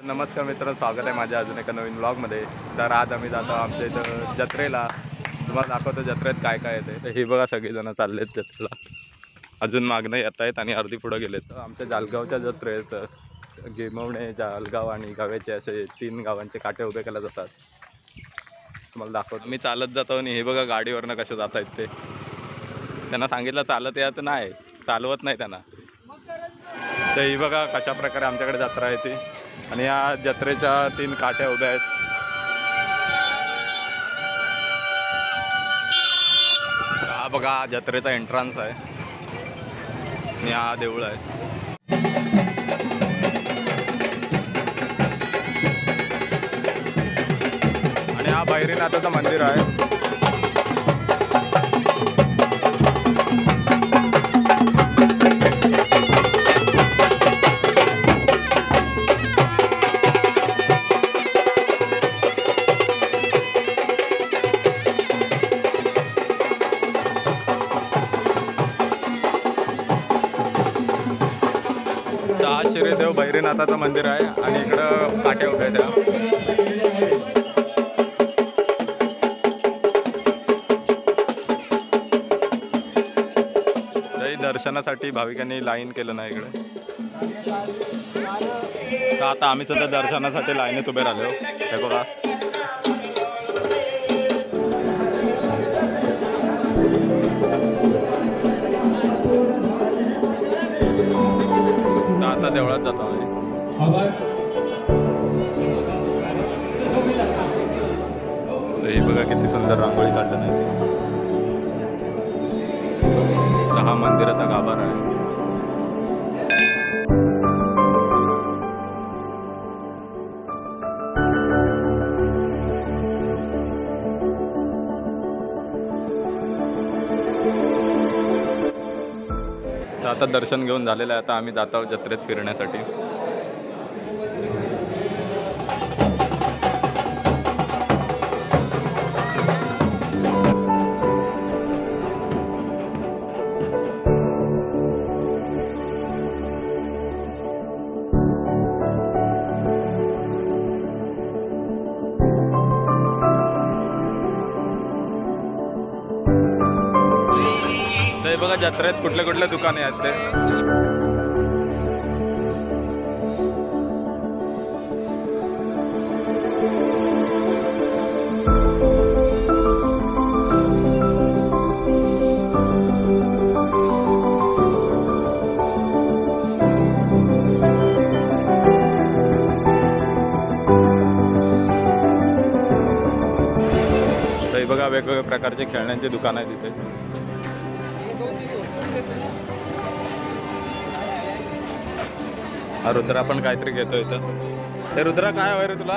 नमस्कार मित्रांनो, स्वागत आहे माझ्या अजून एका नवीन ब्लॉगमध्ये। तर आज आम्ही जातो आमच्या इथं जत्रेला। तुम्हाला दाखवतो जत्रेत काय काय येते। तर हे बघा सगळेजण चाललेत जत्रेला, अजून मागणं येत आहेत आणि अर्धी पुढं गेलेत। आमच्या जालगावच्या जत्रेत गेमवणे, जालगाव आणि गावेचे असे 3 गावांचे काटे उभे केले जातात। तुम्हाला दाखवतो, मी चालत जातो आणि हे बघा गाडीवरनं कसे जात आहेत ते। त्यांना सांगितलं चालत या तर नाही, चालवत नाही त्यांना। तर ही बघा कशा प्रकारे आमच्याकडे जत्रा आहे ती, आणि या जत्रेच्या 3 काट्या उभ्या आहेत। हा बघा जत्रेचा एंट्रन्स आहे आणि हा देऊळ आहे। आणि हा भैरीनाथाचं मंदिर आहे। श्रीदेव भैरीनाथाचं मंदिर आहे आणि इकडं काट्या उभ्या त्या। दर्शनासाठी भाविकांनी लाईन केलं ना इकडे। तर आता आम्ही सुद्धा दर्शनासाठी लाईनीत उभे राहिलो। हे बघा आता देवळात जातो आम्ही। तर हे बघा किती सुंदर रांगोळी काढलं नाही ते। तर हा मंदिराचा गाभारा आहे। तर आता दर्शन घेऊन झालेलं आहे। आता आम्ही जात आहोत जत्रेत फिरण्यासाठी। तर बघा जत्रेत कुठले कुठले दुकाने आहेत ते। तर बघा वेगवेगळ्या प्रकारचे खेळण्यांचे दुकान आहे तिथे। रुद्रा पण काहीतरी घेतो इथं। हे रुद्रा काय हवंय रे तुला?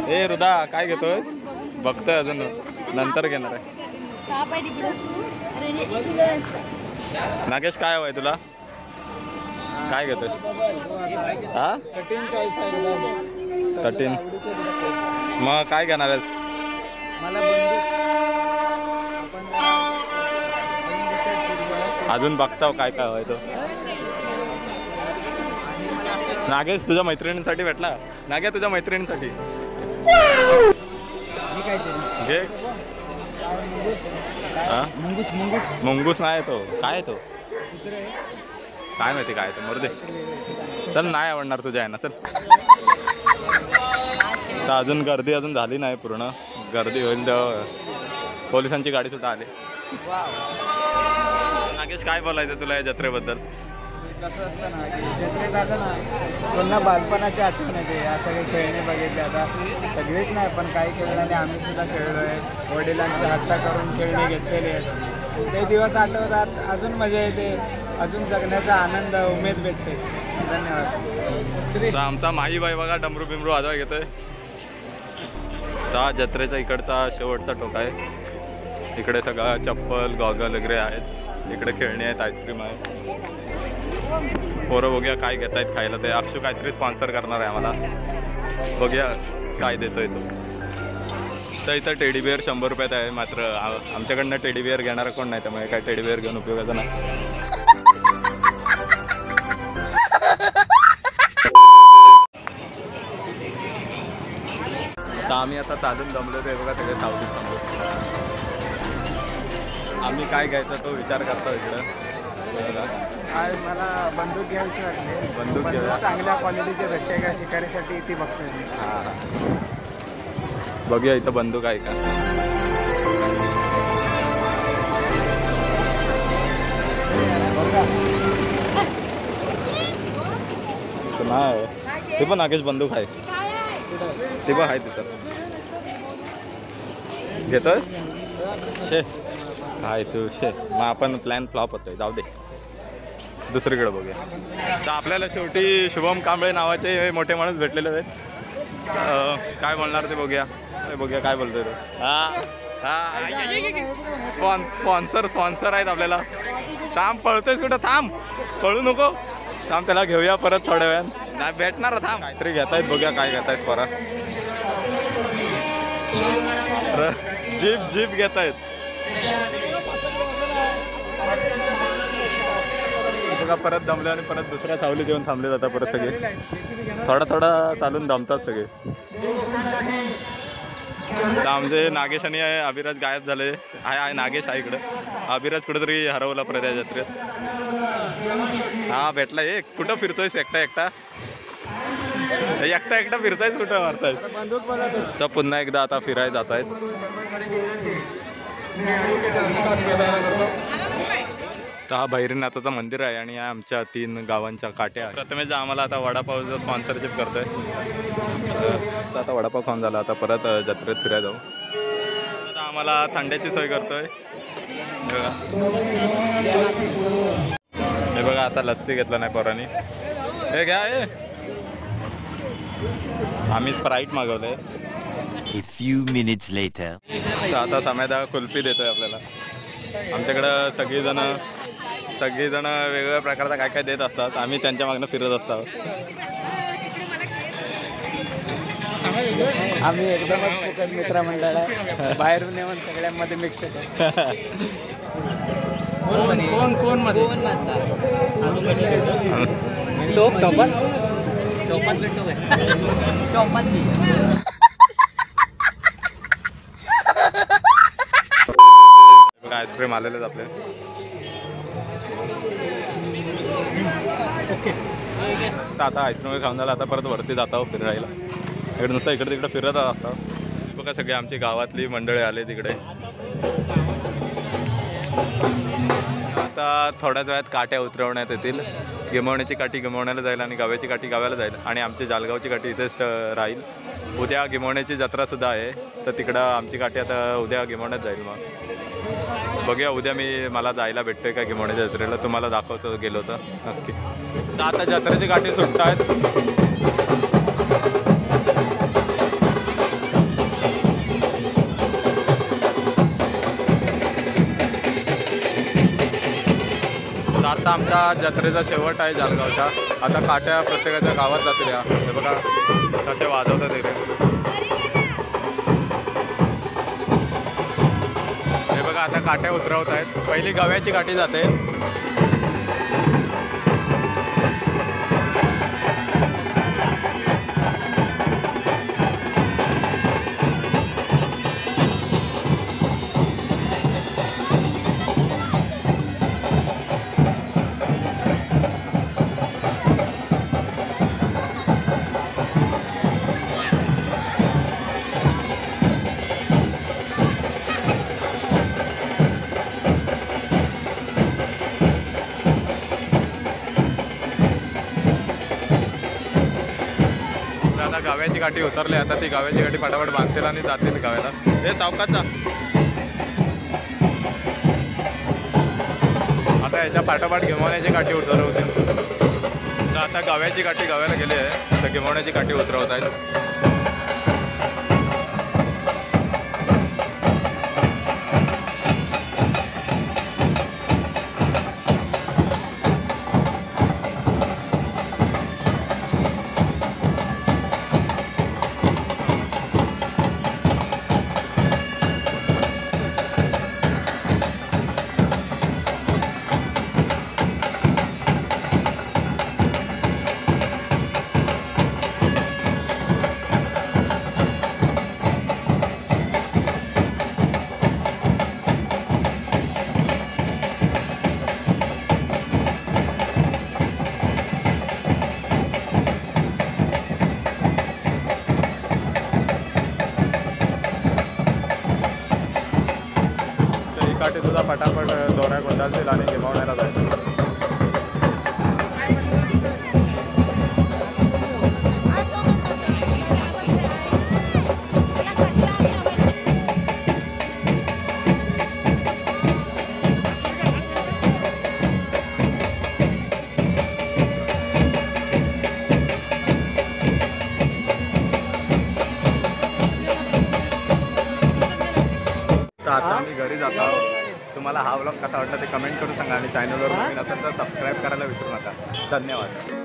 ए रुद्रा काय घेतोय? बघतोय अजून, नंतर घेणार आहे। नागेश काय हवंय तुला? काय घेतोय? हा कठीण। मग काय घेणार आहेस? अजून बघताव काय काय हवंय तो। नागेश तुझ्या मैत्रिणींसाठी भेटला। नागे तुझ्या मैत्रिणींसाठी घे। मुंगूस नाही तो, काय तो काय माहिती काय तो, मरू दे चल, नाही आवडणार तुझ्या आहे ना, चल। तर अजून गर्दी अजून झाली नाही पूर्ण, गर्दी होईल तेव्हा पोलिसांची गाडी सुद्धा आली। नागेश काय बोलायचं तुला या जत्रेबद्दल? कसं असतं ना की जत्रेत आलं ना पुन्हा बालपणाची आठवण येते। या सगळे खेळणे बघितले, आता सगळेच नाही पण काही खेळण्याने आम्ही सुद्धा खेळलो आहे। वडिलांची हट्टा करून खेळणे घेतलेले आहेत, ते दिवस आठवतात, अजून मजा येते, अजून जगण्याचा आनंद उमेद भेटते। धन्यवाद। आमचा माई बाई बघा डमरू बिमरू वाजवा घेतोय। हा जत्रेचा इकडचा शेवटचा टोक आहे। इकडे सगळं चप्पल गॉगल वगैरे आहेत, इकडे खेळणे आहेत, आईस्क्रीम आहे। पोरं बघूया काय घेत आहेत खायला। ते अक्षू काहीतरी स्पॉन्सर करणार आहे आम्हाला, बघूया काय देतोय तो। तर इथं टेडी बिअर 100 रुपयात आहे, मात्र आमच्याकडनं टेडी बिअर घेणारा कोण नाही, त्यामुळे काय टेडी बिअर घेऊन उपयोगाचा नाही। आम्ही आता चालून जमलो ते बघा सगळे सावलीत जमलो. आम्ही काय घ्यायचा तो विचार करतो इकडं. बघा. आज मला बंदूक घ्यायची वाटली. बंदूक घेऊया. चांगल्या क्वालिटीचे भेटते का शिकारीसाठी ती बघतोय मी. हां हां बघूया इथं बंदूक आहे का. इथं नाही ते पण नागेश बंदूक आहे ते पण आहे तिथं. घेतोय शे काय तू शे मग आपण प्लॅन फ्लॉप होतोय जाऊ दे दुसरीकडे बघूया. तर आपल्याला शेवटी शुभम कांबळे नावाचे मोठे माणूस भेटलेले आहेत. काय बोलणार ते बघूया. बघूया काय बोलतोय तो. हा हा स्पॉन्सर आहेत आपल्याला. थांब पळतोयस कुठं थांब पळू नको थांब त्याला घेऊया परत थोड्या वेळात. नाही भेटणार थांब काहीतरी घेतायत बघूया काय घेतायत परत. जीप घेतायत बघा. परत दमले आणि परत दुसऱ्या सावलीत येऊन थांबले जातात परत सगळे. थोडा चालून दमतात सगळे. तर आमचे नागेश आणि अभिराज गायब झाले. आहे नागेश आहे इकडं. अभिराज कुठेतरी हरवला परत या जत्रेत. हा भेटला. एक कुठं फिरतोयस एकटा फिरतायच कुठं मारतायत. तर पुन्हा एकदा आता फिरायला जात आहेत. तर हा भैरीनाथाचं मंदिर आहे आणि या आमच्या 3 गावांच्या काट्या. प्रथमेश आम्हाला आता वडापावचं स्पॉन्सरशिप करतोय. तर आता वडापाव खाऊन झाला आता परत जत्रेत फिरायला जाऊ. आता आम्हाला थंड्याची सोय करतोय. हे बघा आता लस्सी घेतला नाही पोरांनी. हे घ्या हे आम्ही sprite मागवलंय. A few minutes later. तर आता समयदा कुल्फी देतोय आपल्याला. आमच्याकडं सगळीजण वेगवेगळ्या प्रकारचा काय देत असतात. आम्ही त्यांच्या मागणं फिरत असतो. आम्ही एकदमच फुकट मित्रमंडळ आहे. बाहेरून येऊन सगळ्यांमध्ये मिक्स होतो. कोण मध्ये आईस्क्रीम आलेलेच आपले. तर आता आईस्क्रीम खाऊन झालं. आता परत वरती जातो फिरायला. इकडे नुसतं इकडे तिकडे फिरत असतो. बघा सगळे आमची गावातली मंडळी आले तिकडे. आता थोड्याच वेळात काट्या उतरवण्यात येतील. गिमवण्याची काठी गिमवण्याला जाईल आणि गाव्याची काठी गाव्याला जाईल आणि आमची जालगावची काठी इथेच राहील. उद्या गिमवण्याची जत्रासुद्धा आहे. तर तिकडं आमची काठी आता उद्या गिमवण्यात जाईल. मग बघूया उद्या मला जायला भेटतोय का गिमवण्याच्या जत्रेला. तुम्हाला दाखवतो गेलो तर नक्की. तर आता जत्रेची काठी सुटत आहेत. आता आमचा जत्रेचा शेवट आहे जालगावच्या. आता काट्या प्रत्येकाच्या गावात जातील. या हे बघा कसे वाजवतात इथे. हे बघा आता काट्या उतरवत आहेत. पहिली गव्याची काठी जाते. गाव्याची काठी उतरली. आता ती गाव्याची काठी फटाफट बांधतील आणि जातील गाव्याला. हे सावकाश जा. आता याच्या पाठोपाठ गिमवण्याची काठी उतरवतील. तर आता गाव्याची काठी गाव्याला गेली आहे. तर गिमवण्याची काठी उतरवत आहेत. बदलतील आणि गिमावण्याला जायचं. तर आता आम्ही घरी जात आहोत. तुम्हाला हा व्लॉग कसा वाटला ते कमेंट करून सांगा आणि चॅनलवर नवीन असेल तर सबस्क्राईब करायला विसरू नका. धन्यवाद.